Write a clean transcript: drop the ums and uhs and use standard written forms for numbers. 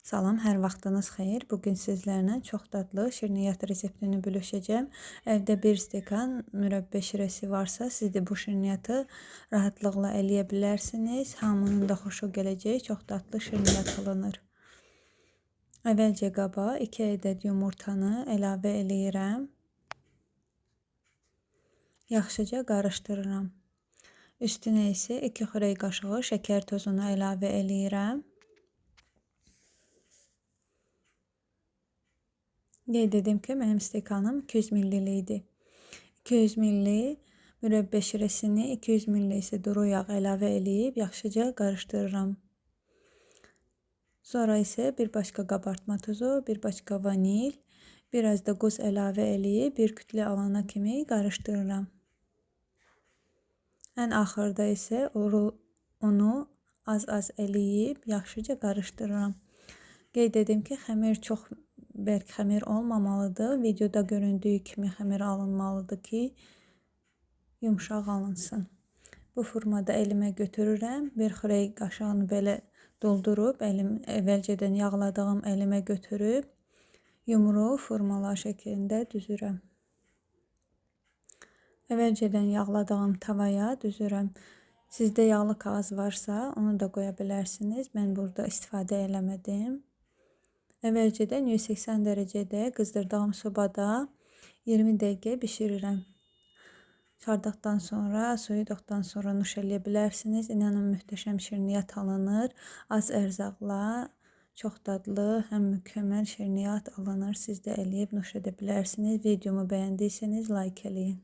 Salam, hər vaxtınız xeyir. Bugün sizlərlə çox dadlı şirniyyat reseptini bölüşəcəm. Evdə bir stekan mürəbbə şirəsi varsa, siz də bu şirniyyatı rahatlıqla eləyə bilərsiniz. Hamının da xoşu gələcək, çox dadlı şirniyyat alınır. Əvvəlcə qaba 2 ədəd yumurtanı əlavə eləyirəm. Yaxşıca qarışdırıram. Üstünə isə 2 xörək qaşığı şəkər tozunu əlavə eləyirəm. Qeyd edim ki, mənim stekanım 200 ml idi. 200 ml mürəbbə şirəsini, 200 ml isə duru yağ əlavə eləyib yaxşıca qarışdırıram. Sonra isə bir başqa qabartma tuzu, bir başqa vanil, biraz da qoz əlavə eləyib bir kütlə alana kimi qarışdırıram. Ən axırda isə onu az-az eləyib yaxşıca qarışdırıram. Qeyd edim ki, xəmir çox bərk xəmir olmamalıdır. Videoda göründüyü kimi xəmir alınmalıdır ki, yumşaq alınsın. Bu formada əlimə götürürəm. Bir xörək qaşığını belə doldurub, əvvəlcədən yağladığım əlimə götürüb, yumru formalar şəklində düzürəm. Əvvəlcədən yağladığım tavaya düzürəm. Sizdə yağlı kağız varsa, onu da qoya bilərsiniz. Mən burada istifadə eləmədim. Əvvəlcədən 180 dərəcədə qızdırdığım sobada 20 dəqiqə bişirirəm. Çıxardıqdan sonra, soyuduqdan sonra nuş eləyə bilərsiniz. İnanın möhtəşəm şirniyyat alınır. Az ərzaqla çox dadlı, həm mükəmməl şirniyyat alınır. Siz də eləyib nuş edə bilərsiniz. Videomu bəyəndiyseniz like eləyin.